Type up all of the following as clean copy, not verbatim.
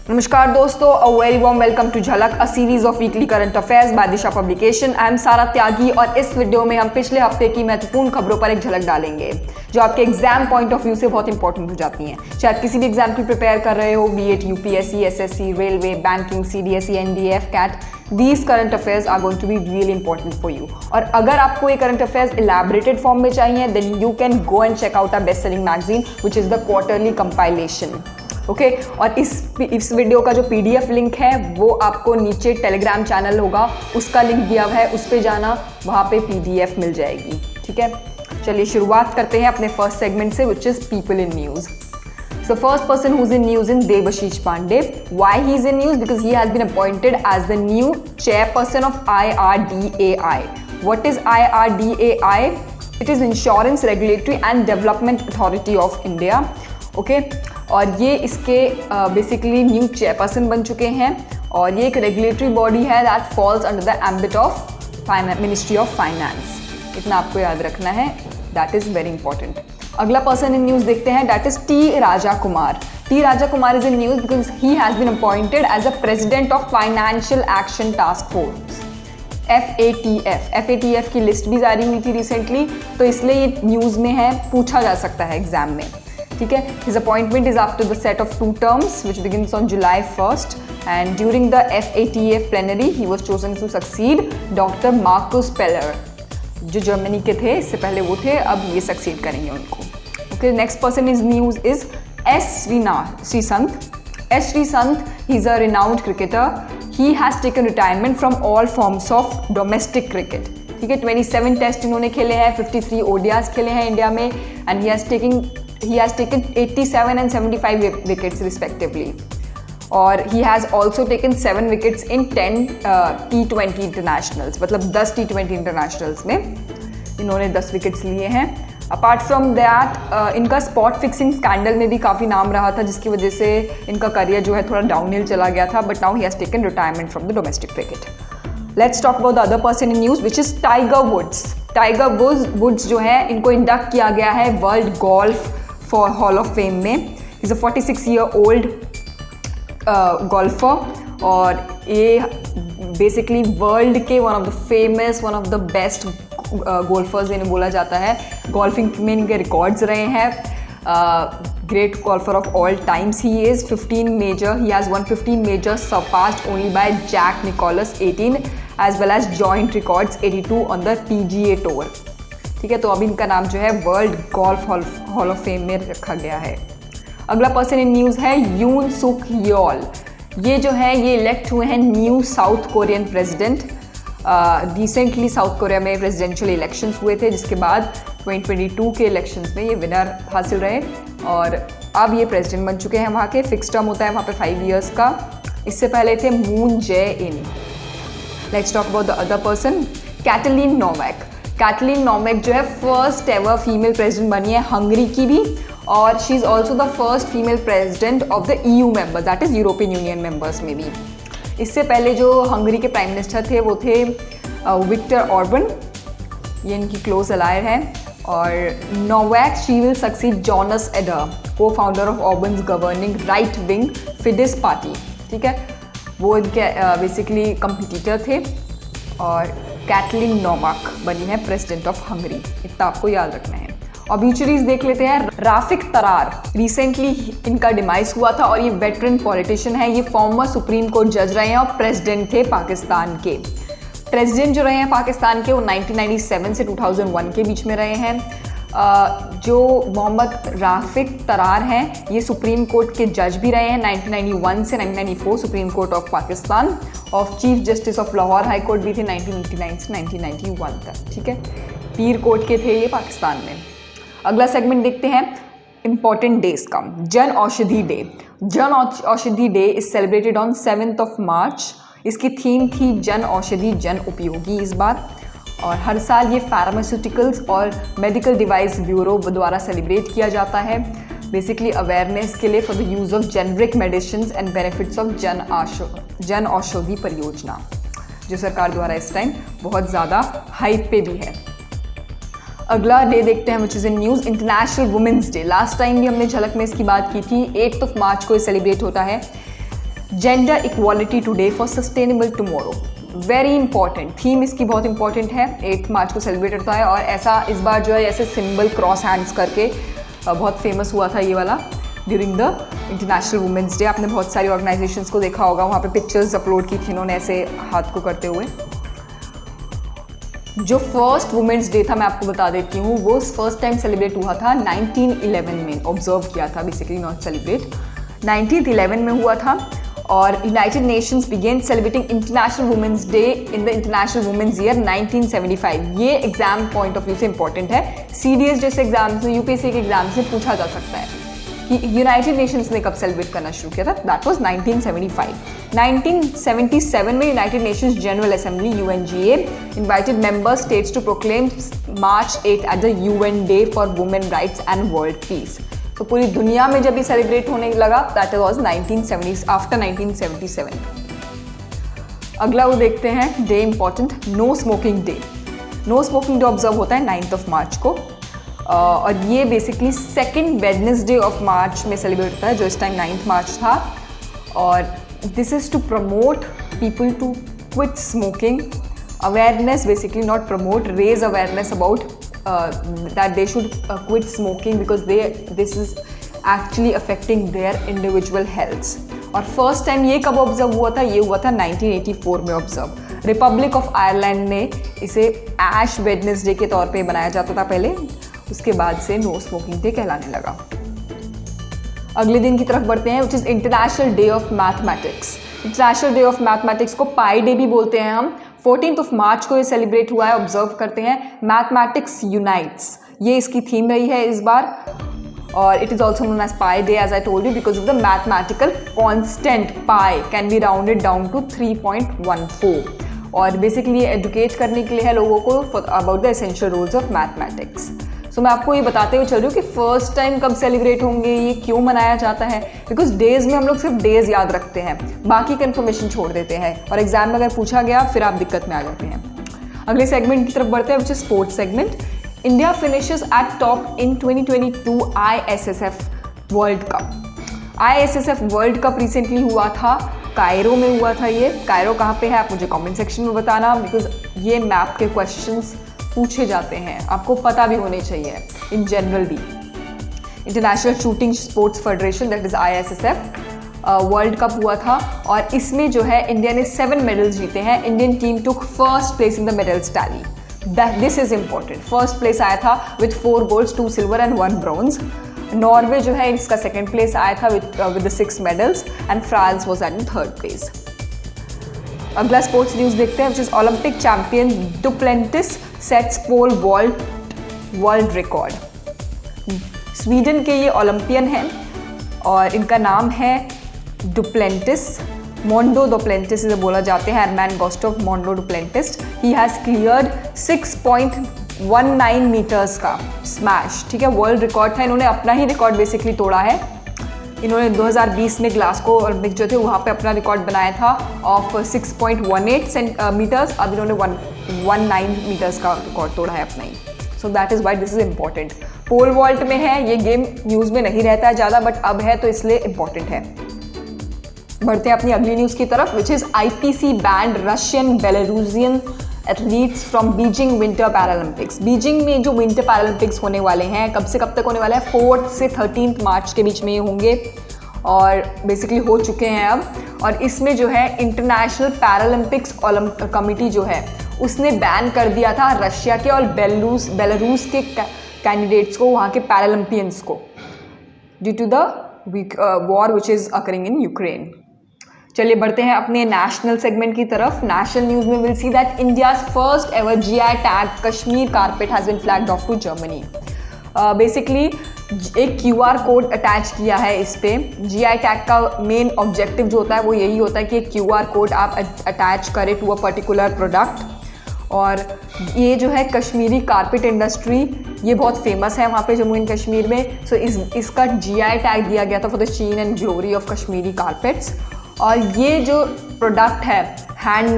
नमस्कार दोस्तों, a very warm welcome to Jhalak, a series of weekly current affairs by Disha publication. I am Sara Tyagi और इस video में हम पिछले हफ्ते की महत्वपूर्ण खबरों पर एक झलक डालेंगे जो आपके एग्जाम पॉइंट ऑफ व्यू से बहुत इंपॉर्टेंट हो जाती हैं। चाहे आप किसी भी एग्जाम की प्रिपेयर कर रहे हो, be it UPSC, SSC, railway, banking, CDSE, NDF, CAT, these current affairs are going to be really important for you. और अगर आपको ये करंट अफेयर्स इलैबोरेटेड फॉर्म में चाहिए then you can go and check out a best selling magazine which is the quarterly compilation. Okay और इस video का जो पीडीएफ लिंक है वो आपको नीचे टेलीग्राम चैनल होगा, उसका लिंक दिया हुआ है, उस पे जाना, वहाँ पे पीडीएफ मिल जाएगी। ठीक है, चलिए शुरुआत करते हैं अपने फर्स्ट सेगमेंट से which is people in news. So first person who's in news in Debashish Pandey. Why he's in news? Because he has been appointed as the new chairperson of IRDAI. What is IRDAI? It is Insurance Regulatory and Development Authority of India. Okay? और ये इसके basically new chairperson बन चुके हैं और ये एक regulatory body है that falls under the ambit of ministry of finance. इतना आपको याद रखना है, दैट इज़ वेरी इंपॉर्टेंट। अगला पर्सन इन न्यूज़ देखते हैं, that is T Raja Kumar. T Raja Kumar is in news because he has been appointed as a president of financial action task force FATF की list भी जारी हुई थी रिसेंटली, तो इसलिए ये न्यूज़ में है, पूछा जा सकता है एग्जाम में। ठीक है, his appointment is after the set of 2 terms which begins on July 1st and during the FATF plenary he was chosen to succeed Dr. Markus Peller, जो जर्मनी के थे, इससे पहले वो थे, अब ये सक्सीड करेंगे उनको। Okay, next person is news is S Sreesanth. S Sreesanth, he is a renowned cricketer. He has taken retirement from all forms of domestic cricket. ठीक है, 27 टेस्ट इन्होंने खेले हैं, 53 ODIs खेले हैं इंडिया में and he has taken 87 and 75 wickets respectively. और he has also taken 7 wickets in 10 T20 internationals, मतलब 10 T20 internationals में इन्होंने 10 विकेट्स लिए हैं। अपार्ट फ्रॉम दैट इनका स्पॉट फिक्सिंग स्कैंडल में भी काफ़ी नाम रहा था, जिसकी वजह से इनका करियर जो है थोड़ा डाउनहिल चला गया था, but now he has taken retirement from the domestic cricket. Let's talk about the other person in news which is Tiger Woods. Tiger Woods जो है, इनको इंडक्ट किया गया है world golf for hall of fame में। Is a 46-year-old golfer और ये basically world के one of the best golfers इन्हें बोला जाता है। गोल्फिंग में इनके रिकॉर्ड्स रहे हैं। Great golfer of all times he is. 15 major, he has won 15 majors, surpassed only by Jack Nicklaus 18 as well as joint records 82 on the PGA Tour। ठीक है, तो अब इनका नाम जो है world golf hall of fame में रखा गया है। अगला पर्सन इन न्यूज़ है यून सुक योल। ये जो है ये इलेक्ट हुए हैं new south Korean president. Recently south Korea में प्रेसिडेंशियल इलेक्शंस हुए थे, जिसके बाद 2022 के इलेक्शंस में ये विनर हासिल रहे और अब ये प्रेसिडेंट बन चुके हैं वहाँ के। फिक्स टर्म होता है वहाँ पे 5 years का। इससे पहले थे Moon Jae in. Let's talk about the other person, Catelyn Novak. Catelyn Novak जो है फर्स्ट एवर फीमेल प्रेसिडेंट बनी है हंगरी की भी, और she is also the first female president of the EU members, that is European union members में भी। इससे पहले जो हंगरी के प्राइम मिनिस्टर थे वो थे विक्टर ऑर्बन, ये इनकी क्लोज अलायर हैं। और Novak she will succeed Janos Ader, cofounder of Orban's governing right wing Fidesz party. ठीक है, वो इनके बेसिकली कंपिटिटर थे और कैटलीन नोवैक बनी है प्रेसिडेंट ऑफ हंगरी। इतना आपको याद रखना है। ऑब्यूचरीज देख लेते हैं। राफिक तरार, रिसेंटली इनका डिमाइस हुआ था और ये वेटरन पॉलिटिशियन है। ये फॉर्मर सुप्रीम कोर्ट जज रहे हैं और प्रेसिडेंट थे पाकिस्तान के। प्रेसिडेंट जो रहे हैं पाकिस्तान के वो 1997 से 2001 के बीच में रहे हैं। जो मोहम्मद राफिक तरार हैं ये सुप्रीम कोर्ट के जज भी रहे हैं 1991 से 1994, सुप्रीम कोर्ट ऑफ पाकिस्तान। और chief justice of Lahore high court भी थे 1989 से 1991 तक। ठीक है, पीर कोर्ट के थे ये पाकिस्तान में। अगला सेगमेंट देखते हैं इंपॉर्टेंट डेज का। Jan Aushadhi day. Jan Aushadhi day is celebrated on 7th of March। इसकी थीम थी जन औषधि जन उपयोगी इस बार, और हर साल ये फार्मास्यूटिकल्स और मेडिकल डिवाइस ब्यूरो द्वारा सेलिब्रेट किया जाता है, बेसिकली अवेयरनेस के लिए for the use of generic medicine and benefits of Jan Aushadhi परियोजना, जो सरकार द्वारा इस टाइम बहुत ज़्यादा हाइप पे भी है। अगला डे देखते हैं which is in news, international women's day. Last time भी हमने झलक में इसकी बात की थी। 8th of March को ये सेलिब्रेट होता है। Gender equality today for sustainable tomorrow, very important theme इसकी, बहुत इंपॉर्टेंट है। 8 मार्च को सेलिब्रेट होता है और ऐसा इस बार जो है ऐसे सिंबल क्रॉस हैंड्स करके बहुत फेमस हुआ था ये वाला during the international women's day. आपने बहुत सारी ऑर्गेनाइजेशंस को देखा होगा, वहाँ पे पिक्चर्स अपलोड की थी इन्होंने ऐसे हाथ को करते हुए। जो फर्स्ट वुमेंस डे था मैं आपको बता देती हूँ, वो फर्स्ट टाइम सेलिब्रेट हुआ था 1911 में, ऑब्जर्व किया था बेसिकली, नॉट सेलिब्रेट। 1911 में हुआ था और United Nations began celebrating international women's day in the international women's year 1975। ये एग्जाम पॉइंट ऑफ व्यू से इंपॉर्टेंट है, सीडीएस जैसे एग्जाम से, यूपीएससी के एग्जाम से पूछा जा सकता है कि यूनाइटेड नेशंस ने कब सेलिब्रेट करना शुरू किया था। That was 1975। 1977 में United Nations general assembly UNGA invited member states to proclaim March 8 at the UN day for women rights and world peace. तो पूरी दुनिया में जब ये सेलिब्रेट होने लगा, दैट वाज 1970 आफ्टर 1977। अगला वो देखते हैं day important, no smoking day. No smoking day observe होता है 9 मार्च को और ये basically second Wednesday of March में सेलिब्रेट होता है, जो इस टाइम 9 मार्च था। और this is to promote people to quit smoking, awareness basically, not promote, raise awareness about that they should quit smoking because this is actually affecting their individual healths। और first time ये कब observe हुआ था? ये हुआ था 1984 में observe. Republic of Ireland ने इसे ऐश वेडनेसडे के तौर पे बनाया जाता था पहले, उसके बाद से नो स्मोकिंग डे कहलाने लगा। अगले दिन की तरफ बढ़ते हैं, which is international day of mathematics. International day of mathematics को पाई डे भी बोलते हैं हम। 14 मार्च को ये सेलिब्रेट हुआ है, ऑब्जर्व करते हैं। मैथमेटिक्स यूनाइट्स, ये इसकी थीम रही है इस बार। और it is also known as pi day as I told you because of the mathematical constant pi can be rounded down to 3.14। और बेसिकली ये एडुकेट करने के लिए है लोगों को about the essential rules of mathematics. So मैं आपको ये बताते हुए चल रही हूँ कि फर्स्ट टाइम कब सेलिब्रेट होंगे, ये क्यों मनाया जाता है। बिकॉज डेज में हम लोग सिर्फ डेज याद रखते हैं, बाकी का इन्फॉर्मेशन छोड़ देते हैं और एग्जाम में अगर पूछा गया फिर आप दिक्कत में आ जाते हैं। अगले सेगमेंट की तरफ बढ़ते हैं, which is sports segment. India finishes eight top in 2022 ISSF world cup. ISSF world cup recently हुआ था, कायरो में हुआ था। ये कायरो कहाँ पे है आप मुझे कमेंट सेक्शन में बताना, बिकॉज ये मैप के क्वेश्चंस पूछे जाते हैं, आपको पता भी होने चाहिए इन जनरल भी। International shooting sports federation that is ISSF world cup हुआ था और इसमें जो है इंडिया ने 7 मेडल्स जीते हैं। Indian team took first place in the medals tally, this is important. First place आया था with 4 golds, 2 silver and 1 bronze. Norway जो है इसका सेकेंड प्लेस आया था with the 6 medals and France was at the 3rd place. अगला sports news देखते हैं, which is Olympic champion Duplantis sets pole vault world record. Sweden के ये ओलंपियन हैं और इनका नाम है डुप्लेंटिस, मोंडो डुप्लेंटिस इसे बोला जाते हैं, Armand Gustav Mondo Duplantis. He has cleared 6.19 metres का स्मैश, ठीक है, वर्ल्ड रिकॉर्ड था। इन्होंने अपना ही रिकॉर्ड बेसिकली तोड़ा है। इन्होंने 2020 में ग्लासगो ओलंपिक जो थे वहाँ पे अपना रिकॉर्ड बनाया था ऑफ 6.18 मीटर्स। अब इन्होंने 119 मीटर्स का रिकॉर्ड तोड़ा है अपना ही। So that is why this is important. Pole vault में है, ये गेम न्यूज़ में नहीं रहता है ज़्यादा, बट अब है तो इसलिए इम्पॉर्टेंट है। बढ़ते हैं अपनी अगली न्यूज़ की तरफ, which is IPC band Russian Belarusian athletes from Beijing winter Paralympics. Beijing में जो विंटर पैरालंपिक्स होने वाले हैं, कब से कब तक होने वाले हैं? 4 से 13 मार्च के बीच में ये होंगे और बेसिकली हो चुके हैं अब। और इसमें जो है इंटरनेशनल पैरालंपिक्स कमिटी जो है उसने बैन कर दिया था रशिया के और बेलारूस के कैंडिडेट्स को, वहाँ के पैरालंपियंस को, due to the war which is occurring in Ukraine. चलिए बढ़ते हैं अपने नेशनल सेगमेंट की तरफ। नेशनल न्यूज़ में will see that India's first ever GI tag Kashmir carpet has been flagged off to Germany. Basically एक QR कोड अटैच किया है इस पर। GI टैग का मेन ऑब्जेक्टिव जो होता है वो यही होता है कि एक QR कोड आप अटैच करें टू अ पर्टिकुलर प्रोडक्ट। और ये जो है कश्मीरी कारपेट इंडस्ट्री, ये बहुत फेमस है वहाँ पे जम्मू एंड कश्मीर में। सो इसका GI टैग दिया गया था for the sheen and glory of Kashmiri carpets. और ये जो प्रोडक्ट है हैंड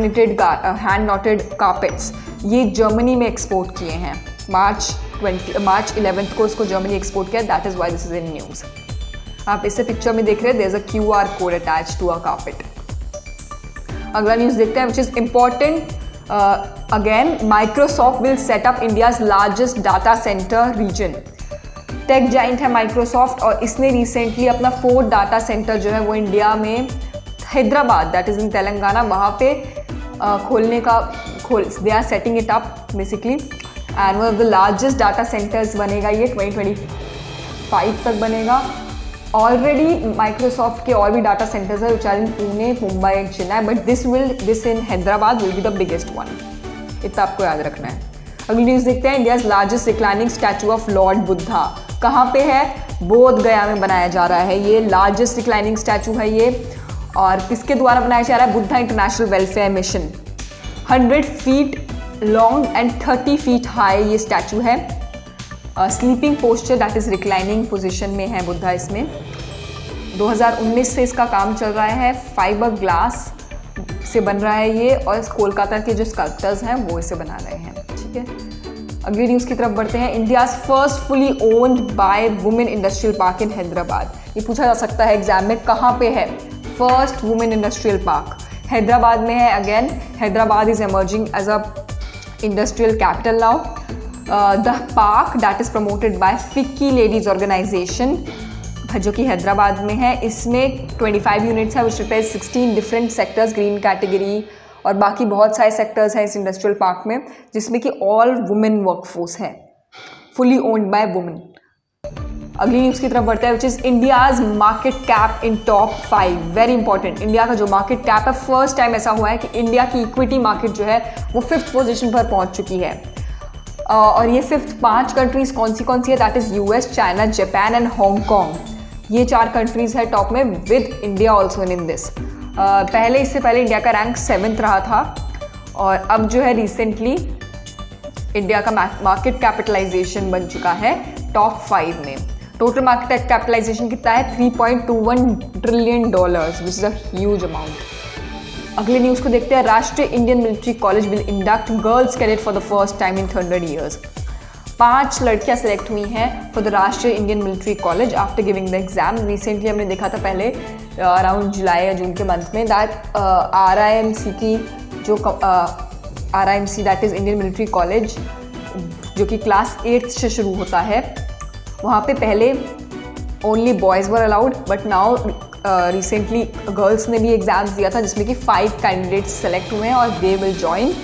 नॉटेड कारपेट्स, ये जर्मनी में एक्सपोर्ट किए हैं। मार्च 11 को इसको जर्मनी एक्सपोर्ट किया, that is why this is in news. आप इससे पिक्चर में देख रहे हैं, there is a QR code attach to a carpet. अगला न्यूज़ देखते हैं which is important. Again Microsoft will set up India's largest data centre region. Tech giant है माइक्रोसॉफ्ट और इसने रिसेंटली अपना 4th डाटा सेंटर जो है वो इंडिया में Hyderabad, that is in Telangana, वहाँ पे खोलने का they are setting it up basically, and one of the largest data centres बनेगा ये 2025 तक बनेगा। ऑलरेडी माइक्रोसॉफ्ट के और भी डाटा सेंटर्स है, which are in Pune, Mumbai and Chennai, but this in Hyderabad will be the biggest one. इतना आपको याद रखना है। अगली न्यूज़ देखते हैं। India's largest reclining statue of lord Buddha कहाँ पे है? बोध गया में बनाया जा रहा है। ये लार्जेस्ट रिक्लाइनिंग स्टैचू है ये, और किसके द्वारा बनाया जा रहा है? Buddha international welfare mission. 100 feet long and 30 feet high ये स्टैचू है। Sleeping posture that is reclining position में है बुद्धा इसमें। 2019 से इसका काम चल रहा है। फाइबर ग्लास से बन रहा है ये, और कोलकाता के जो स्कल्पटर्स हैं वो इसे बना रहे हैं। ठीक है, अगली न्यूज़ की तरफ बढ़ते हैं। India's first fully owned by women industrial park इन हैदराबाद। ये पूछा जा सकता है एग्जाम में, कहाँ पे है first women industrial park? Hyderabad में है। Again Hyderabad is emerging as a industrial capital now. The park that is promoted by FICCI ladies organisation जो कि हैदराबाद में है। इसमें 25 यूनिट्स है which represent 16 different sectors, green category और बाकी बहुत सारे सेक्टर्स हैं इस इंडस्ट्रियल पार्क में, जिसमें कि ऑल वुमेन वर्कफोर्स है, फुली ओन्ड बाय वुमेन। अगली न्यूज़ की तरफ बढ़ते हैं which is India's market cap in top 5। Very important, India का जो मार्केट कैप है, फर्स्ट टाइम ऐसा हुआ है कि इंडिया की इक्विटी मार्केट जो है वो 5th पोजीशन पर पहुंच चुकी है। और ये 5th 5 कंट्रीज कौन सी है? That is US, China, Japan and Hong Kong. ये 4 कंट्रीज है टॉप में, with India also in this. इससे पहले इंडिया का रैंक 7th रहा था, और अब जो है रिसेंटली इंडिया का मार्केट कैपिटलाइजेशन बन चुका है टॉप 5 में। टोटल मार्केट कैपिटलाइजेशन कितना है? $3.21 trillion, which is a huge amount. अगले न्यूज़ को देखते हैं। राष्ट्रीय Indian military college will induct girls cadet for the first time in 100 years. 5 लड़कियां सेलेक्ट हुई हैं फॉर द राष्ट्रीय Indian military college after giving the exam. Recently हमने देखा था पहले अराउंड जुलाई या जून के मंथ में दैट RIMC की जो RIMC that is Indian military college जो कि क्लास 8 से शुरू होता है, वहाँ पे पहले only boys were allowed, but now recently girls ने भी एग्ज़ाम्स दिया था जिसमें कि 5 कैंडिडेट्स सेलेक्ट हुए हैं, और they will join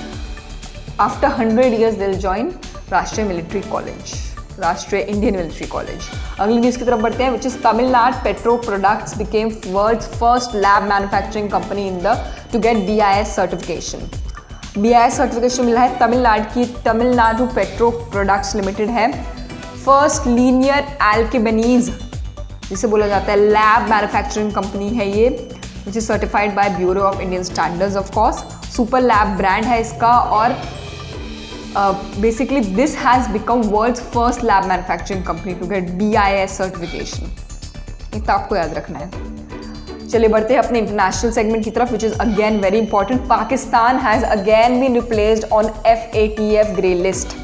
after 100 years they will join Rashtriya military college, Rashtriya Indian military college. अगली न्यूज़ की तरफ बढ़ते हैं which is Tamil Nadu petro products became world's first lab manufacturing company in the to get BIS certification. BIS certification मिला है तमिलनाडु की, Tamil Nadu petro products limited है। First linear एल्केबनीज जिसे बोला जाता है लैब मैन्युफैक्चरिंग कंपनी है ये, which is certified bye bureau of Indian standards of course. Super lab brand है इसका, और basically this has become world's first lab manufacturing company to get BIS certification। इतना आपको याद रखना है। चलिए बढ़ते हैं अपने इंटरनेशनल सेगमेंट की तरफ which is again very important. Pakistan has again been replaced on FATF grey list.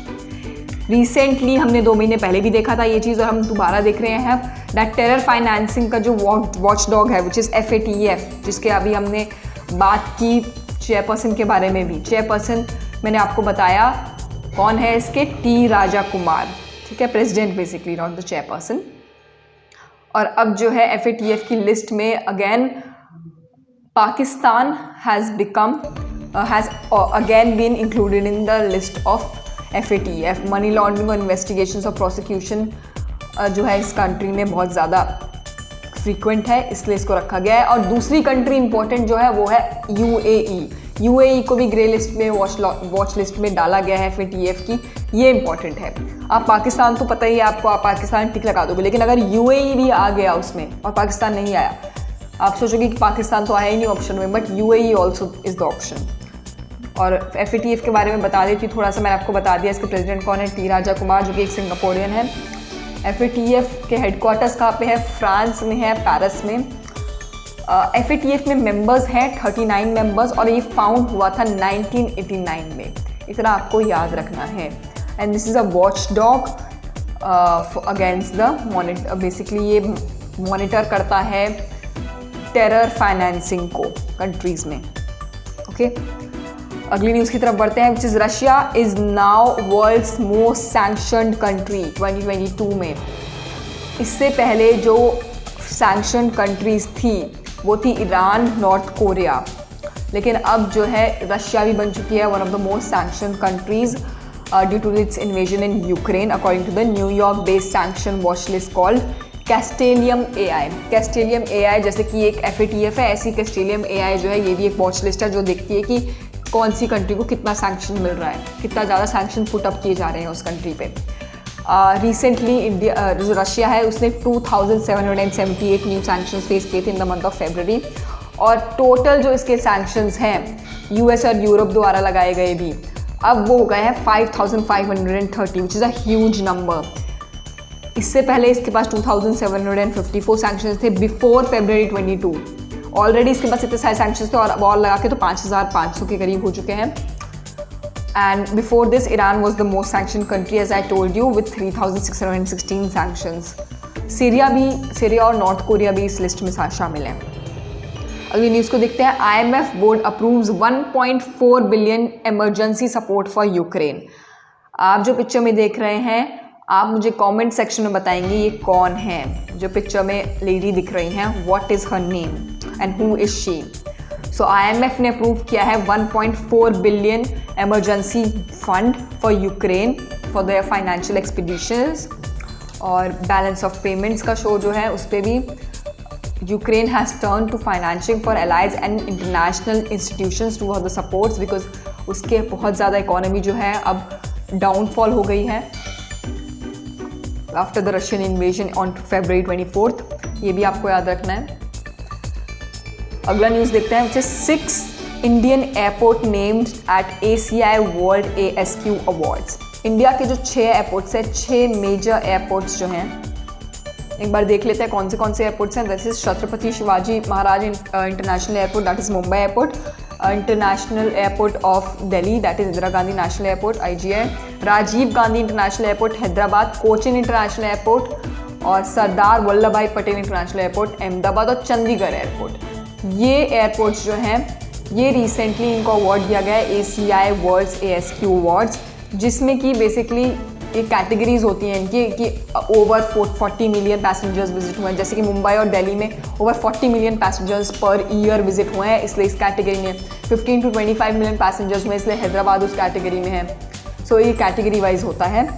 Recently हमने 2 महीने पहले भी देखा था ये चीज़, और हम दोबारा देख रहे हैं दैट टेरर फाइनेंसिंग का जो वॉच डॉग है विच इज़ FATF, जिसके अभी हमने बात की चेयरपर्सन के बारे में भी। चेयरपर्सन मैंने आपको बताया कौन है इसके, T राजा कुमार। ठीक है, president basically, not the chairperson. और अब जो है FATF की लिस्ट में again Pakistan has again been included in the list of FATF। Money laundering और इन्वेस्टिगेशंस और प्रोसिक्यूशन जो है इस कंट्री में बहुत ज़्यादा फ्रीक्वेंट है, इसलिए इसको रखा गया है। और दूसरी कंट्री इंपॉर्टेंट जो है वो है UAE को भी ग्रे लिस्ट में, वॉच लिस्ट में डाला गया है FATF की। ये इंपॉर्टेंट है। आप पाकिस्तान तो पता ही है आपको, आप पाकिस्तान टिक लगा दोगे, लेकिन अगर UAE भी आ गया उसमें और पाकिस्तान नहीं आया, आप सोचोगे कि पाकिस्तान तो आया ही नहीं ऑप्शन में, but UAE also is the option. और FATF के बारे में बता देती हूँ थोड़ा सा, मैंने आपको बता दिया इसके प्रेसिडेंट कौन है, T राजा कुमार, जो कि एक सिंगापोरियन है। FATF के हेडक्वार्टर्स कहाँ पे है? फ्रांस में है, पेरिस में। FATF में मेंबर्स हैं 39 मेंबर्स, और ये फाउंड हुआ था 1989 में। इतना आपको याद रखना है। And this is a watch dog against the monitor, basically ये मॉनिटर करता है टेरर फाइनेंसिंग को कंट्रीज़ में। ओके, अगली न्यूज़ की तरफ बढ़ते हैं, which is Russia is now world's most sanctioned country 2022 में। इससे पहले जो सैंक्शनड कंट्रीज़ थी वो थी ईरान, नॉर्थ कोरिया, लेकिन अब जो है रशिया भी बन चुकी है one of the most sanctioned countries due to its invasion in Ukraine, according to the New York based sanction watch list called Castellum AI। Castellum AI जैसे कि एक FATF है, ऐसी कैस्टेलियम AI जो है ये भी एक वॉच लिस्ट है जो देखती है कि कौन सी कंट्री को कितना सैंक्शन मिल रहा है, कितना ज़्यादा सैंक्शन पुट अप किए जा रहे हैं उस कंट्री पे। रिसेंटली इंडिया जो रशिया है उसने 2778 न्यू सैंक्शंस फेस किए थे in the month of February, और टोटल जो इसके सैंक्शंस हैं US और यूरोप द्वारा लगाए गए भी अब वो हो गए हैं 5530, which is a huge number. इससे पहले इसके पास 2754 सैंक्शंस थे बिफोर February 22। ऑलरेडी इसके पास इतने सारे सैंक्शंस थे और लगा के तो 5500 के करीब हो चुके हैं। And before this Iran was the most sanction country as I told you with 3616 sanctions. Syria और नॉर्थ कोरिया भी इस लिस्ट में शामिल हैं। अगली न्यूज़ को देखते हैं, IMF board approves 1.4 billion emergency support for Ukraine. आप जो पिक्चर में देख रहे हैं, आप मुझे कमेंट सेक्शन में बताएंगे ये कौन है जो पिक्चर में लेडी दिख रही हैं, what is her name and who is she. So IMF ने अप्रूव किया है 1.4 billion emergency fund for Ukraine for their financial expeditions, और बैलेंस ऑफ पेमेंट्स का शो जो है उस पर भी Ukraine has turned to financing for allies and international institutions to the supports because उसके बहुत ज़्यादा इकोनॉमी जो है अब डाउनफॉल हो गई है after the Russian invasion on February 24th। ये भी आपको याद रखना है। अगला न्यूज़ देखते हैं, which is 6 Indian airport named at ACI World ASQ Awards। India के जो 6 एयरपोर्ट्स हैं, 6 मेजर एयरपोर्ट्स जो हैं, एक बार देख लेते हैं कौन से एयरपोर्ट्स हैं। This is Chhatrapati Shivaji Maharaj international airport, that is Mumbai airport, international airport of Delhi, that is Indira Gandhi national airport IGI, Rajiv Gandhi international airport Hyderabad, Cochin international airport, और सरदार वल्लभ भाई पटेल इंटरनेशनल एयरपोर्ट अहमदाबाद, और चंडीगढ़ एयरपोर्ट। ये एयरपोर्ट्स जो हैं ये रिसेंटली इनको अवार्ड दिया गया है ACI वर्ल्ड्स ASQ अवार्ड्स, जिसमें कि बेसिकली ये कैटेगरीज होती हैं इनकी कि ओवर 40 मिलियन पैसेंजर्स विजिट हुए हैं। जैसे कि मुंबई और दिल्ली में over 40 million passengers per year visit हुए हैं, इसलिए इस कैटेगरी में 15 to 25 मिलियन पैसेंजर्स हुए, इसलिए हैदराबाद उस कैटेगरी में है। सो ये कैटेगरी वाइज होता है,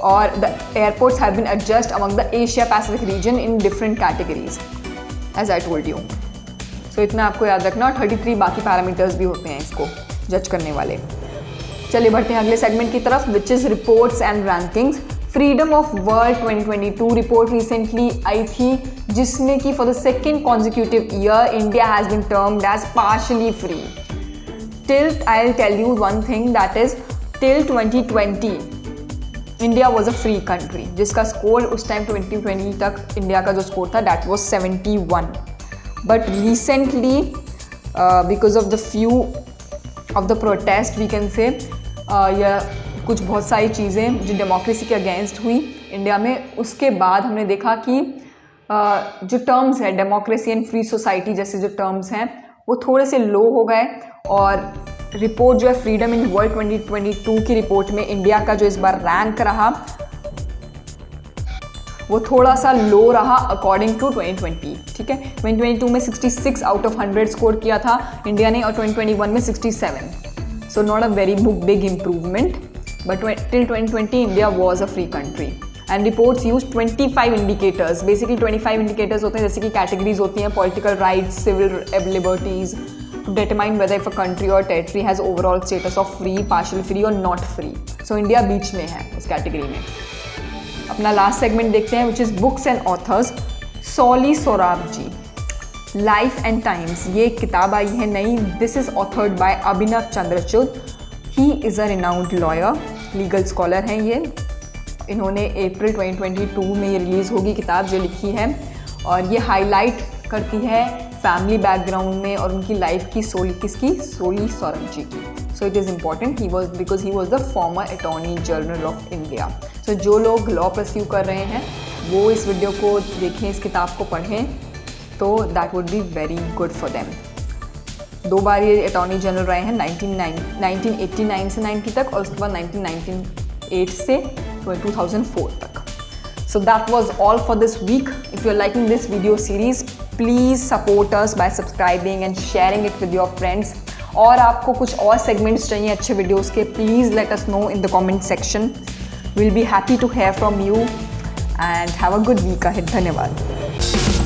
और the airports have been adjust among the Asia Pacific region in different categories as I told you. So इतना आपको याद रखना, और 33 बाकी पैरामीटर्स भी होते हैं इसको जज करने वाले। चलिए बढ़ते हैं अगले सेगमेंट की तरफ, which is reports and rankings. Freedom of world 2022 report recently आई थी, जिसमें कि for the second consecutive year India has been termed as partially free. Till I will tell you one thing, that is till 2020 India was a free country, जिसका score उस time 2020 तक India का जो score था that was 71। But recently because of the few of the protest we can say, या कुछ बहुत सारी चीज़ें जो डेमोक्रेसी के अगेंस्ट हुई इंडिया में, उसके बाद हमने देखा कि जो टर्म्स है डेमोक्रेसी एंड फ्री सोसाइटी जैसे जो टर्म्स हैं वो थोड़े से लो हो गए, और रिपोर्ट जो है फ्रीडम इन वर्ल्ड 2022 की रिपोर्ट में इंडिया का जो इस बार रैंक रहा वो थोड़ा सा लो रहा अकॉर्डिंग टू 2020। ठीक है, 2022 में 66 आउट ऑफ 100 स्कोर किया था इंडिया ने, और 2021 में 67। So not a very big improvement, but till 2020 India was a free country. And reports use 25 indicators. Basically 25 indicators होते हैं, जैसे कि कैटेगरीज होती हैं, political rights, civil liberties, to determine whether if a country or territory has overall status of free, partial free or not free. So India बीच में है उस कैटेगरी में। अपना लास्ट सेगमेंट देखते हैं, which is books and authors. Soli Sorabjee, life and times, ये किताब आई है नई। This is authored by Abhinav Chandrachud. He is a renowned lawyer, legal scholar हैं ये। इन्होंने अप्रैल 2022 में ये रिलीज़ होगी किताब जो लिखी है, और ये हाईलाइट करती है फैमिली बैकग्राउंड में और उनकी लाइफ की सोली सोराबजी की। So it is important, because he was the former attorney general of India. So जो लोग लॉ परस्यू कर रहे हैं वो इस वीडियो को देखें, इस किताब को पढ़ें, तो that would be very good for them. 2 बार ये अटॉर्नी जनरल रहे हैं 1989 से 90 तक, और उसके बाद 1998 से 2004 तक. So that was all for this week. If you're liking this video series, please support us by subscribing and sharing it with your friends. और आपको कुछ और segments चाहिए अच्छे videos के, please let us know in the comment section. We'll be happy to hear from you and have a good week ahead. धन्यवाद.